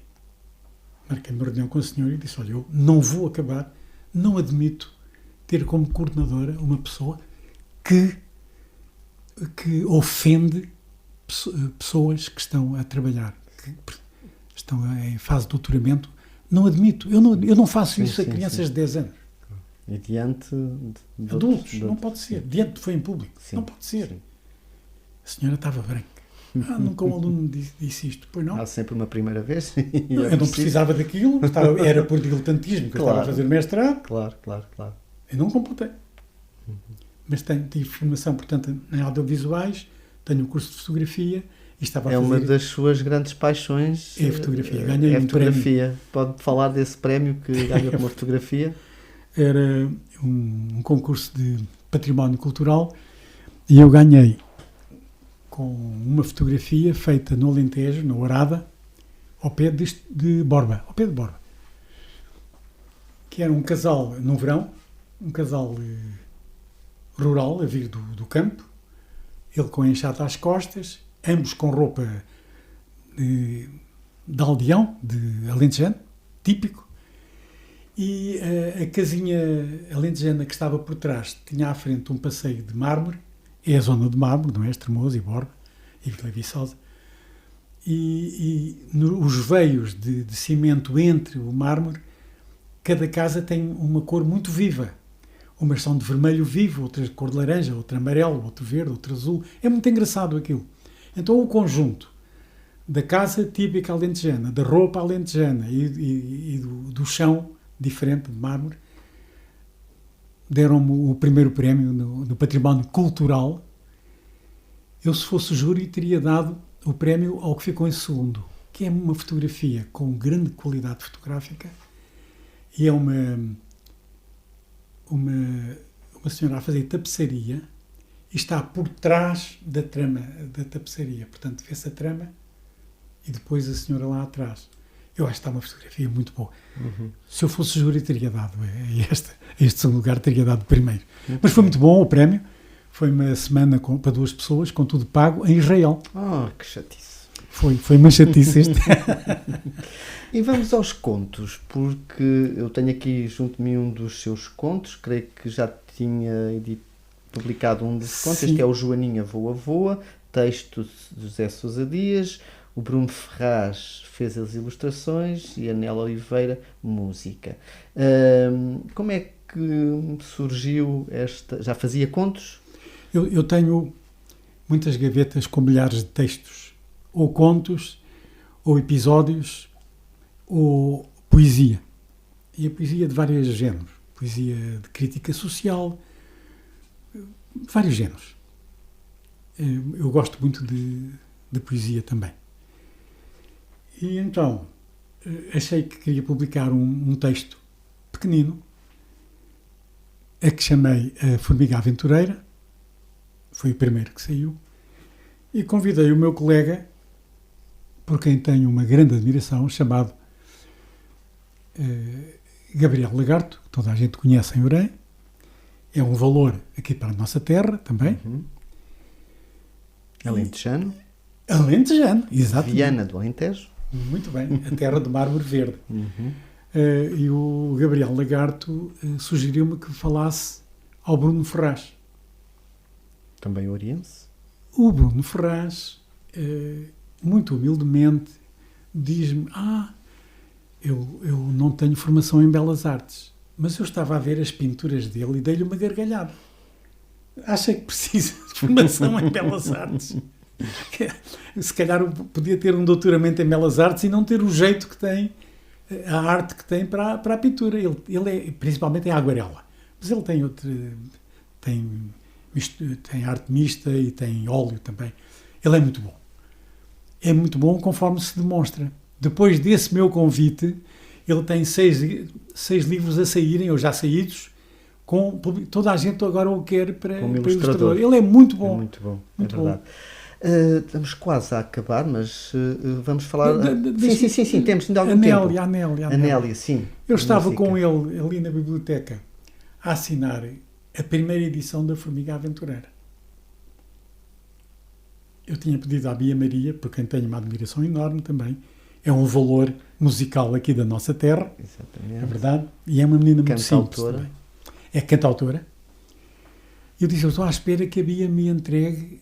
Marquei uma reunião com a senhora e disse, olha, eu não vou acabar, não admito ter como coordenadora uma pessoa que ofende pessoas que estão a trabalhar, que estão em fase de doutoramento. Não admito. Eu não faço isso a crianças de 10 anos. E diante de adultos, não pode ser. Diante foi em público, não pode ser. Sim. A senhora estava branca. Nunca um aluno disse isto. Pois não. Há sempre uma primeira vez. Eu não precisava daquilo, era por diletantismo que eu estava a fazer mestrado. Claro. Eu não completei. Mas tive formação, portanto, em audiovisuais, tenho um curso de fotografia e estava a fazer... uma das suas grandes paixões. É a fotografia. Ganhei um fotografia. prémio. Pode falar desse prémio que ganhou com uma fotografia? Era um concurso de património cultural e eu ganhei com uma fotografia feita no Alentejo, na Orada, ao pé de Borba, que era um casal no verão, um casal rural a vir do campo, ele com a enxada às costas, ambos com roupa de aldeão, de alentejano, típico, e a casinha alentejana que estava por trás tinha à frente um passeio de mármore, é a zona de mármore, não é? Estremoz e Borba e Vila Viçosa, e os veios de cimento entre o mármore, cada casa tem uma cor muito viva. Umas são de vermelho vivo, outras de cor de laranja, outra amarelo, outro verde, outro azul. É muito engraçado aquilo. Então o conjunto da casa típica alentejana, da roupa alentejana e do chão diferente de mármore, deram-me o primeiro prémio no património cultural. Eu, se fosse júri, teria dado o prémio ao que ficou em segundo, que é uma fotografia com grande qualidade fotográfica e é uma senhora a fazer tapeçaria e está por trás da trama da tapeçaria. Portanto, vê-se a trama e depois a senhora lá atrás. Eu acho que está uma fotografia muito boa. Se eu fosse júri, teria dado a este segundo lugar, teria dado primeiro. Mas foi muito bom o prémio. Foi uma semana para 2 pessoas, com tudo pago, em Israel. Que chatice. Foi uma chatice este. E vamos aos contos, porque eu tenho aqui junto de mim um dos seus contos, creio que já tinha publicado um desses contos. Este é o Joaninha Voa Voa, texto de José Sousa Dias, o Bruno Ferraz fez as ilustrações e a Néla Oliveira, música. Como é que surgiu esta... Já fazia contos? Eu tenho muitas gavetas com milhares de textos, ou contos, ou episódios, ou poesia. E a poesia de vários géneros. Poesia de crítica social, vários géneros. Eu gosto muito de poesia também. E então, achei que queria publicar um texto pequenino, a que chamei A Formiga Aventureira, foi o primeiro que saiu, e convidei o meu colega, por quem tenho uma grande admiração, chamado Gabriel Lagarto, que toda a gente conhece em Orém, é um valor aqui para a nossa terra também. Alentejano. Alentejano, exatamente. Viana do Alentejo. Muito bem, a terra de mármore verde. E o Gabriel Lagarto sugeriu-me que falasse ao Bruno Ferraz. Também oriense. O Bruno Ferraz, muito humildemente, diz-me: eu não tenho formação em Belas Artes, mas eu estava a ver as pinturas dele e dei-lhe uma gargalhada. Acha que precisa de formação em Belas Artes? Se calhar podia ter um doutoramento em Belas Artes e não ter o jeito que tem, a arte que tem para a pintura. Ele principalmente é aguarela, mas ele tem tem arte mista e tem óleo também. Ele é muito bom. É muito bom conforme se demonstra. Depois desse meu convite, ele tem 6 livros a saírem, ou já saídos, com toda a gente agora o quer para ilustrador. Ele é muito bom. É muito bom, muito é verdade. Estamos quase a acabar, mas vamos falar... Sim, temos ainda algum tempo. Anélia, sim. Eu estava com ele ali na biblioteca a assinar a primeira edição da Formiga Aventureira. Eu tinha pedido à Bia Maria, por quem tenho uma admiração enorme também, é um valor musical aqui da nossa terra, exatamente, é verdade, e é uma menina muito simples também. É cantautora. Eu disse, eu estou à espera que a Bia me entregue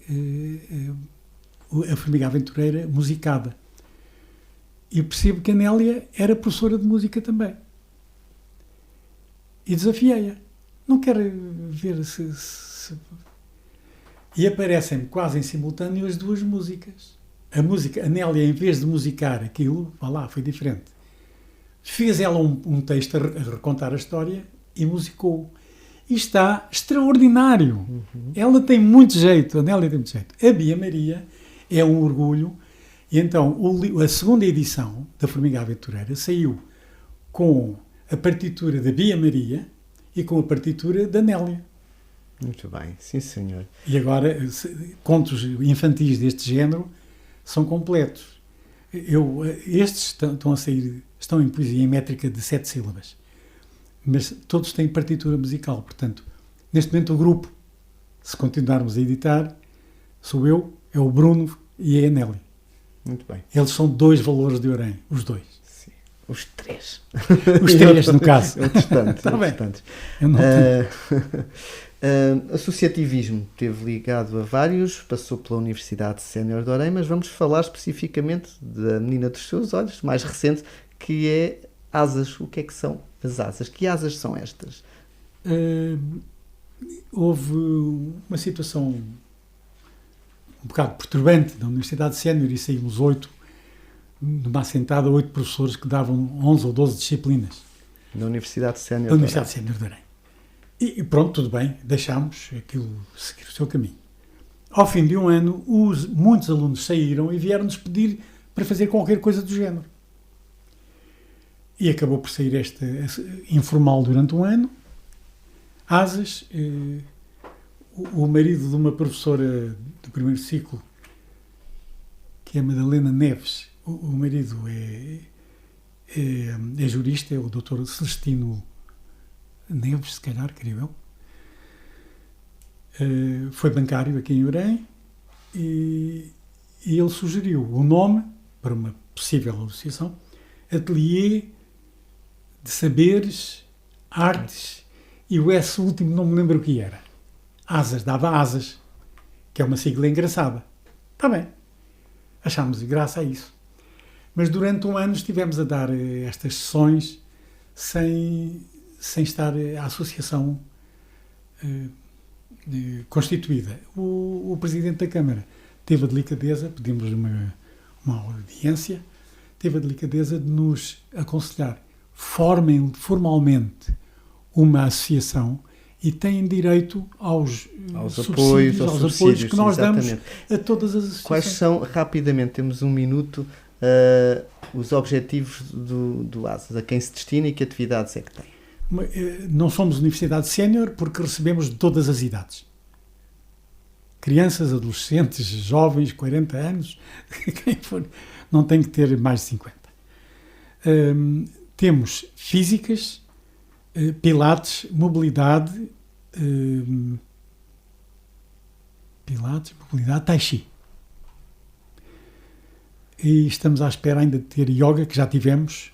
a Formiga Aventureira musicada. E percebo que a Nélia era professora de música também. E desafiei-a. Não quero ver se... E aparecem-me quase em simultâneo as 2 músicas. A Nélia, em vez de musicar aquilo, vá lá, foi diferente. Fez ela um texto a recontar a história e musicou. E está extraordinário. Uhum. Ela tem muito jeito, a Nélia tem muito jeito. A Bia Maria é um orgulho. E então, a segunda edição da Formiga Aventureira saiu com a partitura da Bia Maria e com a partitura da Nélia. Muito bem, sim senhor. E agora, contos infantis deste género são completos. Estes estão a sair, estão em poesia em métrica de 7 sílabas. Mas todos têm partitura musical. Portanto, neste momento o grupo, se continuarmos a editar, sou eu, é o Bruno e é a Nélia. Muito bem. Eles são 2 valores de Orém, os 2. Sim. Os 3. Os 3, no caso. Outros Eu não tenho. Associativismo esteve ligado a vários, passou pela Universidade Sénior de Orém, mas vamos falar especificamente da menina dos seus olhos, mais recente, que é Asas. O que é que são as asas? Que asas são estas? Houve uma situação um bocado perturbante na Universidade Sénior e saímos 8, numa assentada, 8 professores que davam 11 ou 12 disciplinas. Na Universidade Sénior da Universidade Sénior de Orém. E pronto, tudo bem, deixámos aquilo seguir o seu caminho. Ao fim de um ano, muitos alunos saíram e vieram-nos pedir para fazer qualquer coisa do género. E acabou por sair esta informal durante um ano. Asas, o marido de uma professora do primeiro ciclo, que é a Madalena Neves, o marido é jurista, é o Dr. Celestino Neves, se calhar, creio eu. Foi bancário aqui em Orém e ele sugeriu o nome para uma possível associação: Ateliê de Saberes, Artes, e o S último não me lembro o que era. Asas, dava asas, que é uma sigla engraçada. Está bem, achámos graça a isso. Mas durante um ano estivemos a dar estas sessões sem estar a associação constituída. O Presidente da Câmara teve a delicadeza, pedimos uma audiência, teve a delicadeza de nos aconselhar: formem formalmente uma associação e têm direito aos apoios que nós damos a todas as associações. Quais são, rapidamente, temos um minuto, os objetivos do ASAS, a quem se destina e que atividades é que tem? Não somos Universidade Sénior porque recebemos de todas as idades. Crianças, adolescentes, jovens, 40 anos, quem for, não tem que ter mais de 50. Temos físicas, pilates, mobilidade, tai chi. E estamos à espera ainda de ter yoga, que já tivemos,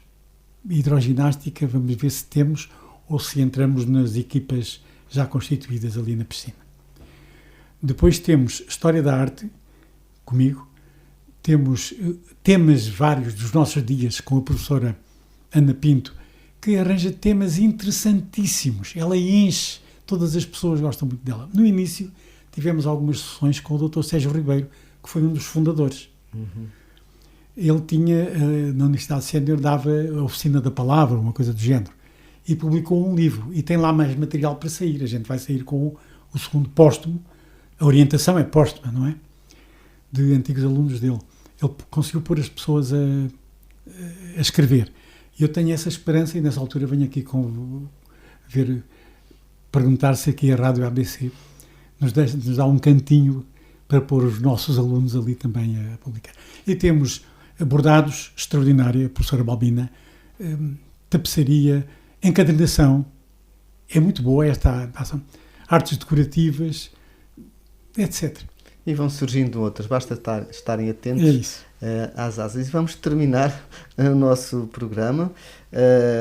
hidroginástica, vamos ver se temos ou se entramos nas equipas já constituídas ali na piscina. Depois temos História da Arte, comigo. Temos temas vários dos nossos dias com a professora Ana Pinto, que arranja temas interessantíssimos. Ela enche, todas as pessoas gostam muito dela. No início tivemos algumas sessões com o Dr. Sérgio Ribeiro, que foi um dos fundadores. Uhum. Ele tinha, na Universidade Sénior, dava a Oficina da Palavra, uma coisa do género, e publicou um livro, e tem lá mais material para sair. A gente vai sair com o o segundo póstumo, a orientação é póstuma, não é? De antigos alunos dele. Ele conseguiu pôr as pessoas a escrever. E eu tenho essa esperança, e nessa altura venho aqui perguntar se aqui a Rádio ABC nos dá um cantinho para pôr os nossos alunos ali também a publicar. E temos bordados extraordinária, a professora Balbina, tapeçaria, encadernação, é muito boa esta ação, artes decorativas, etc. E vão surgindo outras, basta estarem atentos às asas. E vamos terminar o nosso programa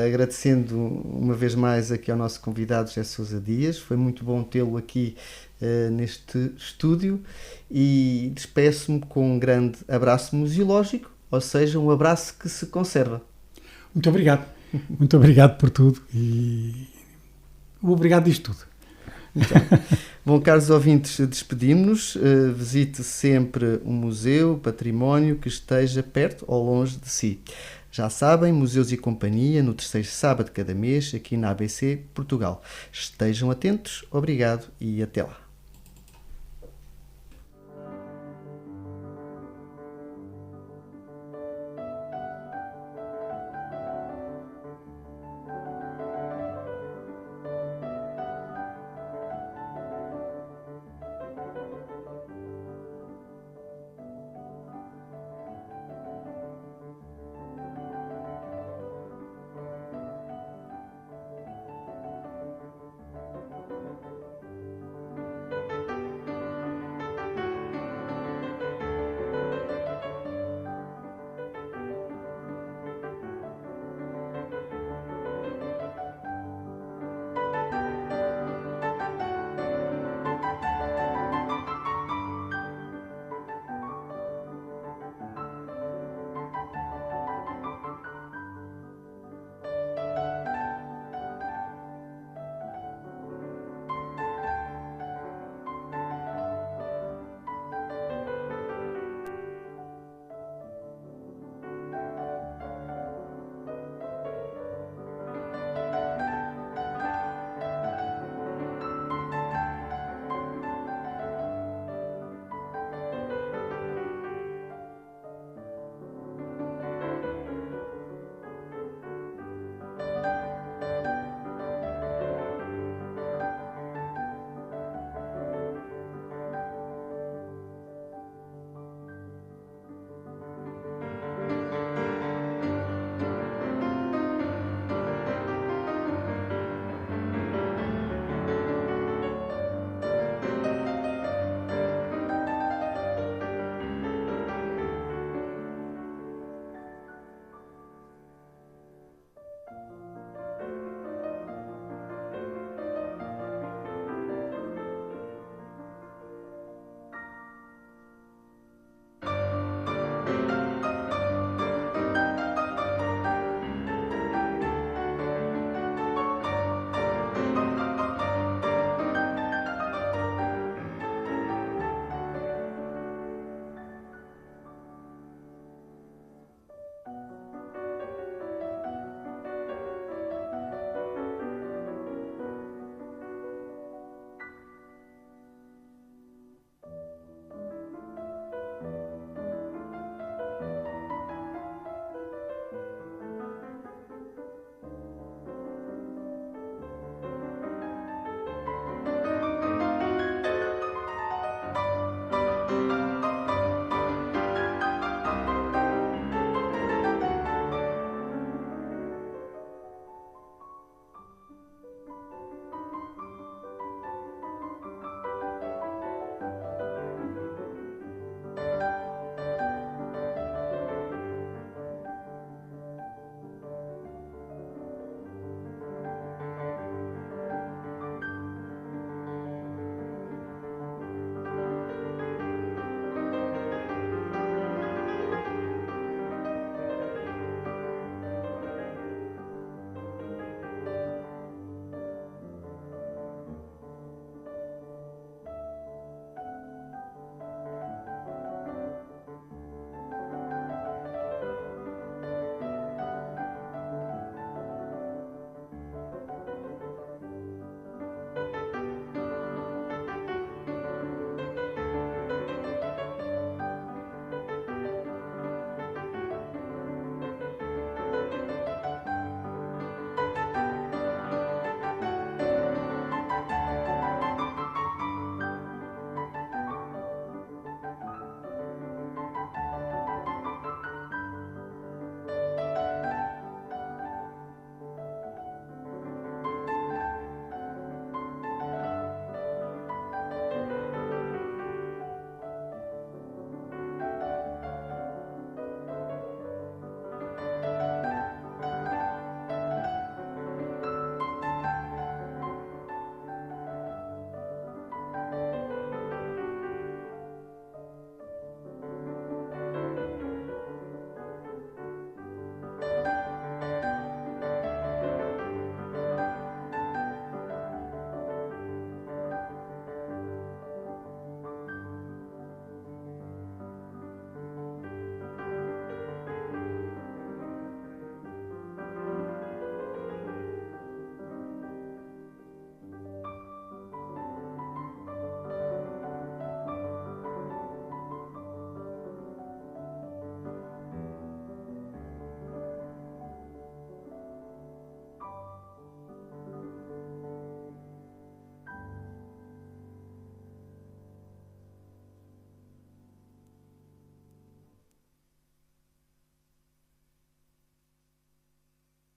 agradecendo uma vez mais aqui ao nosso convidado José Sousa Dias. Foi muito bom tê-lo aqui neste estúdio e despeço-me com um grande abraço museológico, ou seja, um abraço que se conserva. Muito obrigado. Muito obrigado por tudo e obrigado disto tudo. Então, bom, caros ouvintes, despedimos-nos. Visite sempre um museu, património que esteja perto ou longe de si. Já sabem, Museus e Companhia, no terceiro sábado de cada mês, aqui na ABC Portugal. Estejam atentos, obrigado e até lá.